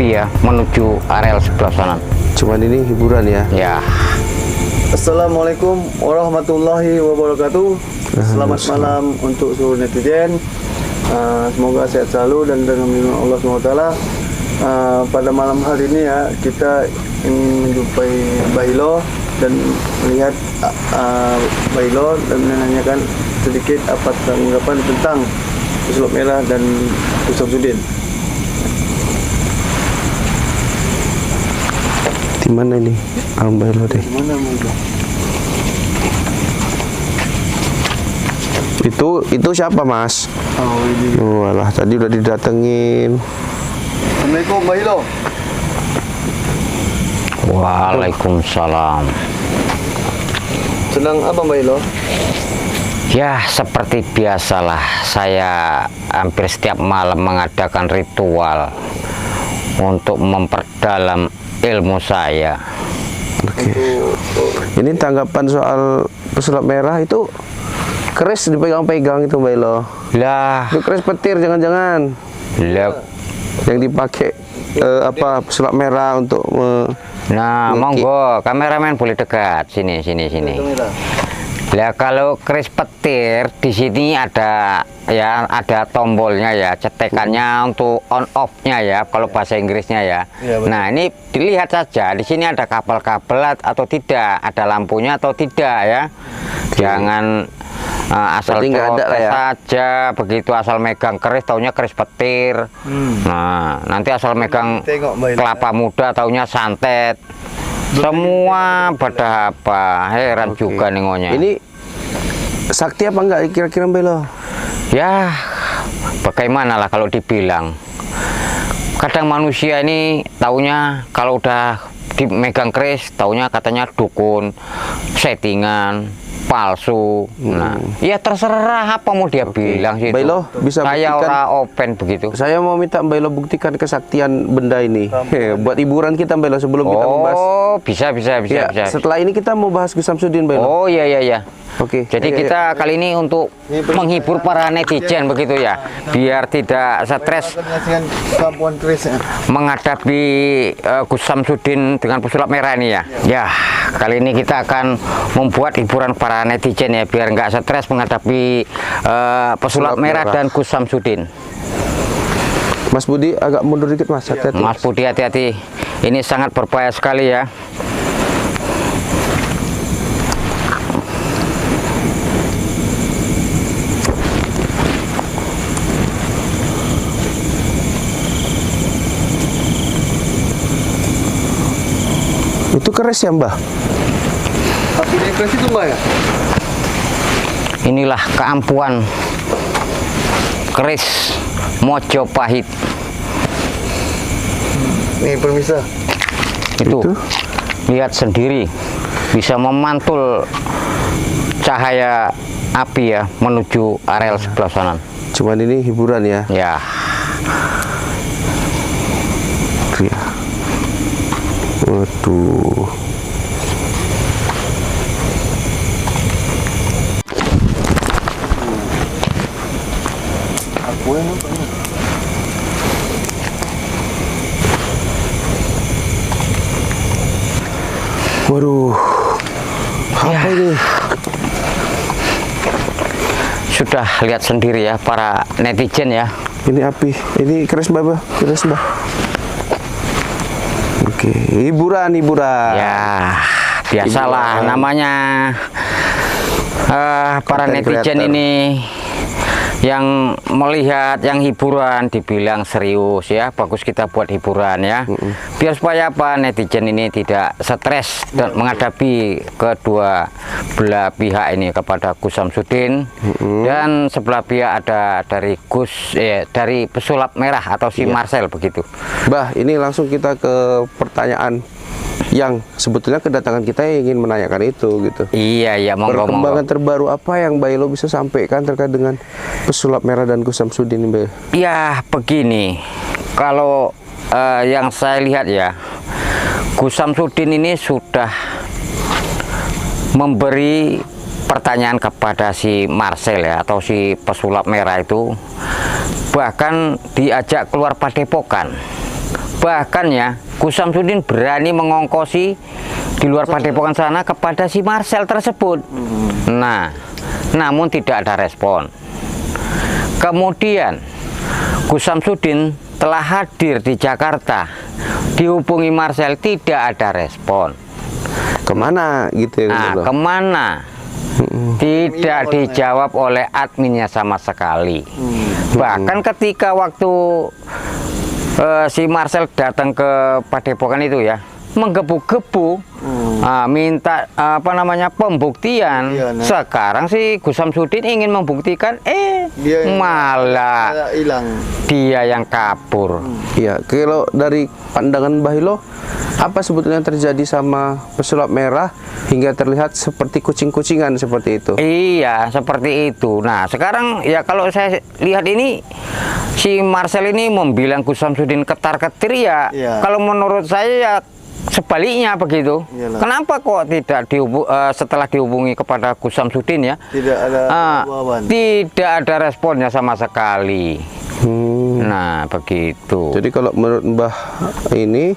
api ya menuju areal sebelah sana. Cuman ini hiburan ya. Ya. Assalamualaikum warahmatullahi wabarakatuh. Selamat malam untuk seluruh netizen. Semoga sehat selalu dan dengan lindungan Allah SWT. Pada malam hari ini ya, kita ingin menjumpai Bailo dan melihat Bailo dan menanyakan sedikit apa tanggapan tentang pesulap merah dan Gus Samsudin. Di mana ini? Bailo deh. Mana Bailo? Itu siapa, Mas? Oh, ini. Walah, tadi udah didatengin. Assalamualaikum Bailo. Waalaikumsalam. Sedang apa Bailo? Ya, seperti biasalah, saya hampir setiap malam mengadakan ritual untuk memperdalam ilmu saya. Oke. Ini tanggapan soal pesulap merah itu keris dipegang-pegang itu, Bailo. Lah, Itu keris petir jangan-jangan yang dipakai pesulap merah untuk nah, monggo kameramen boleh dekat sini. Lah kalau keris petir di sini ada ya, ada tombolnya ya, cetekannya untuk on off-nya ya, kalau bahasa Inggrisnya ya. Nah, ini dilihat saja di sini ada kabel-kabel atau tidak, ada lampunya atau tidak ya. Jangan asal nggak ada lah ya. saja begitu, asal megang keris taunya keris petir. Nah, nanti asal megang kelapa muda taunya santet. Semua pada apa, heran juga ningonya. Ini sakti apa enggak kira-kira, Bailo? Ya, bagaimana lah kalau dibilang. Kadang manusia ini taunya kalau udah dimegang keris taunya katanya dukun, settingan, palsu. Nah, ya terserah apa mau dia bilang sih. Bailo bisa saya buktikan. ora open begitu. Saya mau minta Bailo buktikan kesaktian benda ini. Buat hiburan kita, Bailo, sebelum kita membahas. Oh, bisa. Setelah ini kita mau bahas Gus Samsudin, Bailo. Oh iya. Oke. Jadi kita kali ini untuk menghibur para netizen begitu ya, biar tidak stres Kemampuan kerisnya. menghadapi Gus Samsudin dengan pesulap merah ini ya. Ya, kali ini kita akan membuat hiburan para netizen ya, biar nggak stres menghadapi pesulap merah dan Gus Samsudin. Mas Budi agak mundur dikit, Mas. Hati-hati. Mas Budi hati-hati, ini sangat berbahaya sekali ya. Itu keris ya, Mbah? Tapi di keris itu Mbak ya? Inilah keampuhan keris Mojopahit. Nih permisa. Itu lihat sendiri, bisa memantul cahaya api ya menuju areal sebelah sana. Cuman ini hiburan ya. Ya. Waduh. Aku yang apa ini? Waduh. Apa ini? Sudah lihat sendiri ya para netizen ya. Ini api. Ini keris, Mbah. Keris, Mbah. Oke, hiburan. Ya, biasalah namanya para Content netizen creator. ini yang melihat yang hiburan dibilang serius ya, bagus kita buat hiburan ya. Biar supaya apa, netizen ini tidak stres dan menghadapi kedua belah pihak ini, kepada Gus Samsudin dan sebelah pihak ada dari dari pesulap merah atau si Marcel begitu. Mbah, ini langsung kita ke pertanyaan yang sebetulnya kedatangan kita ingin menanyakan itu gitu. Iya, monggo. Perkembangan terbaru apa yang Bailo bisa sampaikan terkait dengan pesulap merah dan Gus Samsudin, Mbah? Ya begini, kalau yang saya lihat ya, Gus Samsudin ini sudah memberi pertanyaan kepada si Marcel ya, atau si pesulap merah itu, bahkan diajak keluar padepokan Bahkan ya, Gus Samsudin berani mengongkosi di luar padepokan sana kepada si Marcel tersebut. Nah, namun tidak ada respon. Kemudian Gus Samsudin telah hadir di Jakarta, dihubungi Marcel, tidak ada respon. Kemana gitu ya? Nah, kemana? Tidak dijawab oleh adminnya sama sekali. Bahkan ketika waktu si Marcel datang ke padepokan itu ya, menggebu-gebu, minta pembuktian. Iya, nah. Sekarang si Gus Samsudin ingin membuktikan, Dia yang malah hilang. dia yang kabur. Iya, kalau dari pandangan Mbah Hilo, apa sebetulnya yang terjadi sama pesulap merah hingga terlihat seperti kucing-kucingan seperti itu? Iya, seperti itu. Nah, sekarang ya kalau saya lihat ini, si Marcel ini membilang Gus Samsudin ketar-ketir ya. Iya. Kalau menurut saya ya sebaliknya begitu. Iyalah. Kenapa kok tidak setelah dihubungi kepada Gus Samsudin ya? Tidak ada jawaban. Tidak ada responnya sama sekali. Nah, begitu. Jadi kalau menurut Mbah ini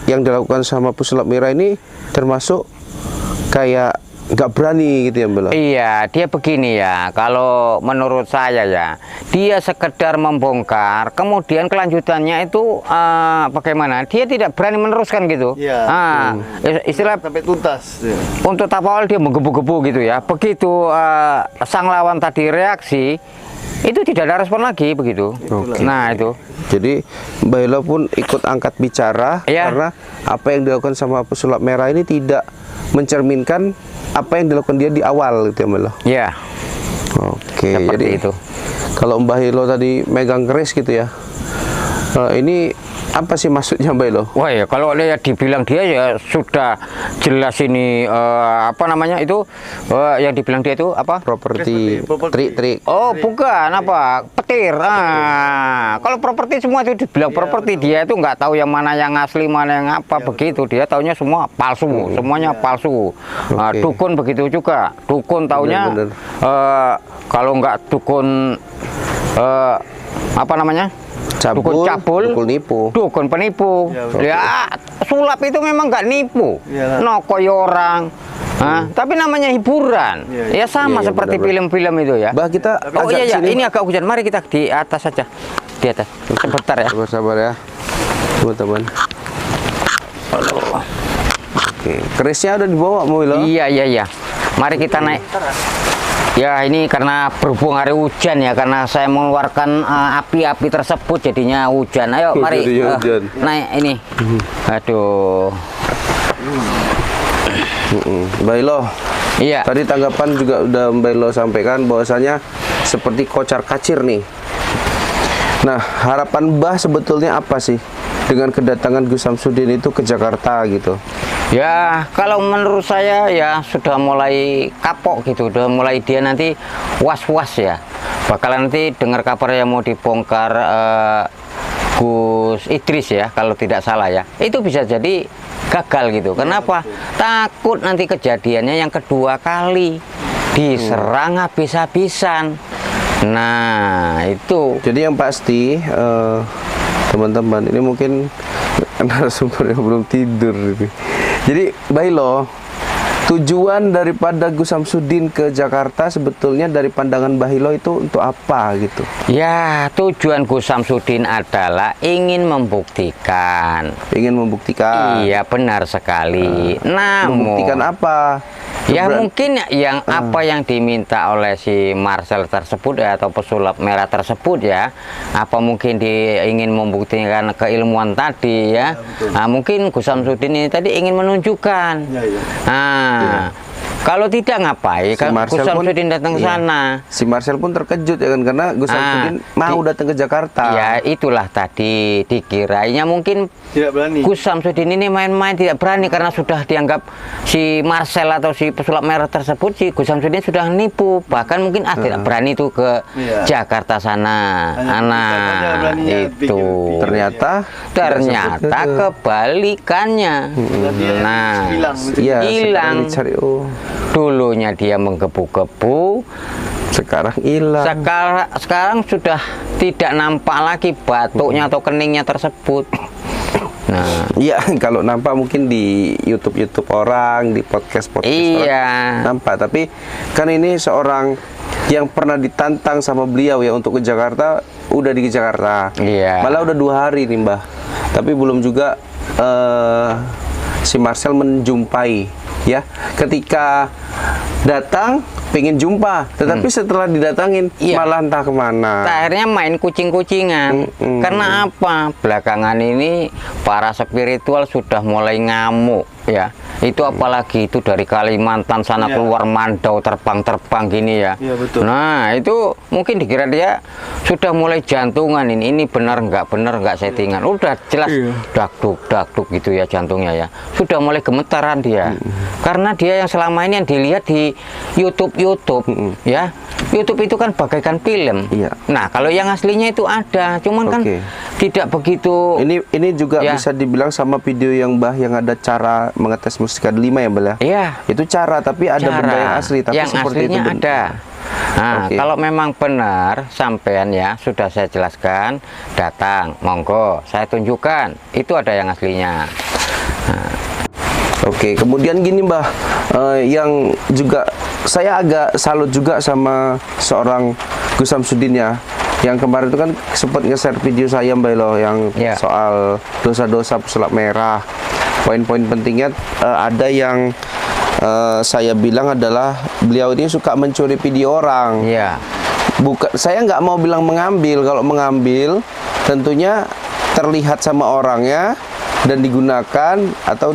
yang dilakukan sama pesulap merah ini termasuk kayak nggak berani gitu ya Mbak? Iya, dia begini ya. Kalau menurut saya ya, dia sekedar membongkar, kemudian kelanjutannya itu bagaimana? Dia tidak berani meneruskan gitu. Iya. Istilah Sampai tuntas. Ya. untuk tahap awal dia menggebu-gebu gitu ya. Begitu sang lawan tadi reaksi, itu tidak ada respon lagi begitu. Oke. Nah itu. Jadi Mbah Hilo pun ikut angkat bicara Iya. karena apa yang dilakukan sama pesulap merah ini tidak mencerminkan apa yang dilakukan dia di awal gitu ya Mbah Hilo. Ya. Oke, Seperti jadi itu. kalau Mbah Hilo tadi megang keris gitu ya, ini apa sih maksudnya Mbah Hilo? Wah ya, kalau dia dibilang dia ya sudah jelas ini yang dibilang dia itu apa? Properti, Properti. trik-trik. Oh, bukan apa? Petir. Kalau properti semua itu dibilang properti, dia itu nggak tahu yang mana yang asli, mana yang apa begitu. Dia taunya semua palsu, semuanya palsu. Oke. Dukun begitu juga. Dukun taunya Bener-bener. kalau nggak dukun dukun cabul, dukun nipu. dukun penipu. Ya, Ya, sulap itu memang nggak nipu, Iyalah. nokoy orang. Tapi namanya hiburan. Iya, Ya sama Iya, seperti benar-benar. film-film itu ya. Bah kita Oh agak iya, sini. ini agak hujan. Mari kita di atas saja. Di atas. Sebentar ya. Sabar ya, teman-teman. Oke, kerisnya udah dibawa Mbah Hilo. Iya. Mari kita naik. Ya ini karena berhubung hari hujan ya, karena saya mengeluarkan api-api tersebut jadinya hujan. Ayo mari Jadinya hujan. naik ini. Aduh. Mbah Hilo, Iya. tadi tanggapan juga udah Mbah Hilo sampaikan bahwasanya seperti kocar kacir nih. Nah, harapan Mbah sebetulnya apa sih dengan kedatangan Gus Samsudin itu ke Jakarta gitu? Ya, kalau menurut saya ya sudah mulai kapok gitu, udah mulai dia nanti was-was ya. Bakalan nanti dengar kabar yang mau dibongkar Gus Idris ya, kalau tidak salah ya. Itu bisa jadi gagal gitu. Kenapa? Takut nanti kejadiannya yang kedua kali diserang habis-habisan. Nah, itu. Jadi yang pasti teman-teman ini mungkin narasumber yang belum tidur ini. Jadi Mbah Hilo, tujuan daripada Gus Samsudin ke Jakarta sebetulnya dari pandangan Mbah Hilo itu untuk apa gitu? Ya, tujuan Gus Samsudin adalah ingin membuktikan. Ingin membuktikan. Iya, benar sekali. Namun Membuktikan apa? ya Beran- mungkin yang apa yang diminta oleh si Marcel tersebut ya, atau pesulap merah tersebut ya, apa mungkin dia ingin membuktikan keilmuan tadi ya. Nah, mungkin Gus Samsudin ini tadi ingin menunjukkan. Iya. Nah, kalau tidak ngapain Si kan Marcel Gus pun- Samsudin datang ke iya. sana. Si Marcel pun terkejut ya kan karena Gus Samsudin mau datang ke Jakarta. Ya itulah tadi dikiranya mungkin Tidak berani. Gus Samsudin ini main-main tidak berani karena sudah dianggap si Marcel atau si pesulap merah tersebut, si Gus Samsudin sudah nipu, bahkan mungkin tidak berani tuh ke Iya. Jakarta sana. Hanya beraninya Itu pikir-pikir. ternyata ternyata kebalikannya. Dia Nah, hilang. iya, hilang. sekarang dicari. Oh. Dulunya dia menggebu-gebu, Sekarang hilang. Sekarang sudah tidak nampak lagi batuknya atau keningnya tersebut. Nah, Iya, kalau nampak mungkin di YouTube orang, di podcast iya. orang nampak. Tapi kan ini seorang yang pernah ditantang sama beliau ya untuk ke Jakarta, udah di Jakarta. Iya. Malah udah 2 hari nih Mbah. Tapi belum juga si Marcel menjumpai ya. Ketika datang pengen jumpa, tetapi setelah didatangin Iya. malah entah kemana. akhirnya main kucing-kucingan. Karena apa? Belakangan ini para spiritual sudah mulai ngamuk ya. Itu apalagi itu dari Kalimantan sana Iya. keluar Mandau terbang-terbang gini ya. Iya, betul. Nah, itu mungkin dikira dia sudah mulai jantungan ini. Ini benar nggak settingan. Udah jelas dakduk gitu ya jantungnya ya. Sudah mulai gemetaran dia. Karena dia yang selama ini yang dilihat di YouTube ya. YouTube itu kan bagaikan film. Iya. Nah, kalau yang aslinya itu ada, cuman kan Oke. tidak begitu. Ini juga Ya. bisa dibilang sama video yang Mbah yang ada cara mengetes mustika 5 ya Mbah ya? Iya. Itu cara, tapi ada benda yang asli, tapi yang seperti aslinya itu ada. Nah, Oke. kalau memang benar sampean ya sudah saya jelaskan, datang, monggo, saya tunjukkan. Itu ada yang aslinya. Oke, kemudian gini Mbah, yang juga saya agak salut juga sama seorang Gus Samsudin ya. Yang kemarin itu kan sempat nge-share video saya Mbak Elo yang Ya. soal dosa-dosa pesulap merah. Poin-poin pentingnya ada yang saya bilang adalah beliau ini suka mencuri video orang. Iya. Bukan, saya nggak mau bilang mengambil. Kalau mengambil, tentunya terlihat sama orangnya dan digunakan atau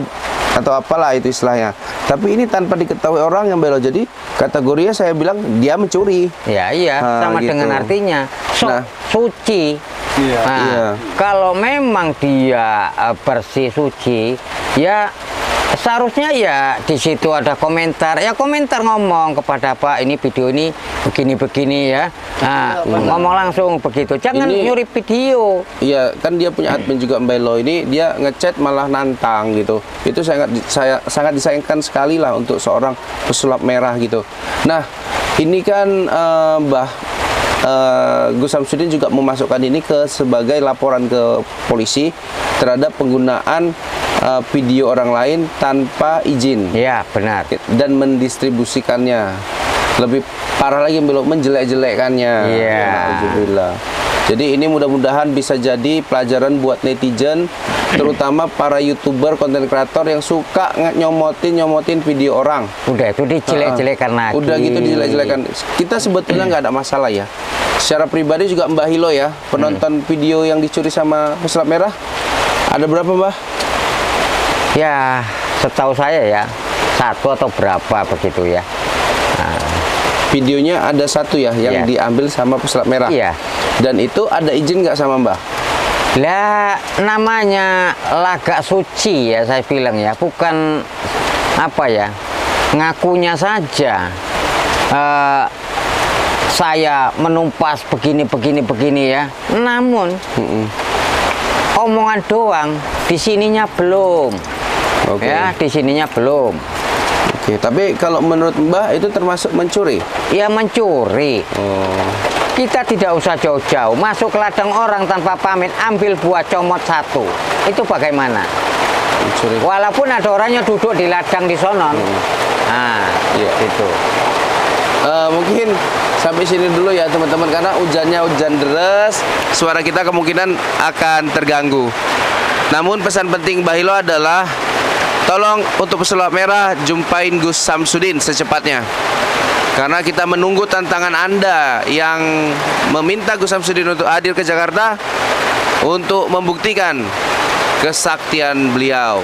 apalah itu istilahnya. Tapi ini tanpa diketahui orang yang belok. Jadi kategorinya saya bilang dia mencuri. Ya, iya, Nah, sama gitu. dengan artinya. Nah. Suci. Iya. Nah, Iya. kalau memang dia bersih suci, ya seharusnya ya di situ ada komentar. Ya komentar ngomong kepada Pak, ini video ini begini-begini ya. Nah, ngomong langsung begitu. Jangan Ini- nyuri video. Iya, kan dia punya admin juga Mbak Elo. Ini dia ngechat malah nantang gitu. Itu sangat disayangkan sekali lah untuk seorang pesulap merah gitu. Nah, ini kan Gus Samsudin juga memasukkan ini sebagai laporan ke polisi terhadap penggunaan video orang lain tanpa izin Ya, benar. dan mendistribusikannya. Lebih parah lagi belum menjelek-jelekkannya. Iya. Alhamdulillah. Jadi ini mudah-mudahan bisa jadi pelajaran buat netizen, terutama para YouTuber, konten kreator yang suka nyomotin video orang. Udah itu dijelek-jelekan lagi. Udah gitu dijelek-jelekan. Kita sebetulnya nggak ada masalah ya. Secara pribadi juga Mbah Hilo ya, penonton video yang dicuri sama pesulap merah ada berapa Mbah? Ya, setahu saya ya, 1 atau berapa begitu ya. Videonya ada 1 ya yang Iya. diambil sama pesulap merah. Iya. Dan itu ada izin nggak sama Mbah? Lah, namanya laga suci ya saya bilang ya, bukan apa ya, ngakunya saja. Saya menumpas begini ya. Namun omongan doang, di sininya belum. Oke. Ya, di sininya belum. Oke, tapi kalau menurut Mbah itu termasuk mencuri? Ya mencuri. Oh. Kita tidak usah jauh-jauh, masuk ke ladang orang tanpa pamit, ambil buah comot 1. Itu bagaimana? Mencuri. Walaupun ada orangnya duduk di ladang di sonon. Nah, Iya. gitu. Mungkin sampai sini dulu ya teman-teman, karena hujan deras, suara kita kemungkinan akan terganggu. Namun pesan penting Mbah Hilo adalah tolong untuk pesulap merah jumpain Gus Samsudin secepatnya. Karena kita menunggu tantangan Anda yang meminta Gus Samsudin untuk hadir ke Jakarta untuk membuktikan kesaktian beliau.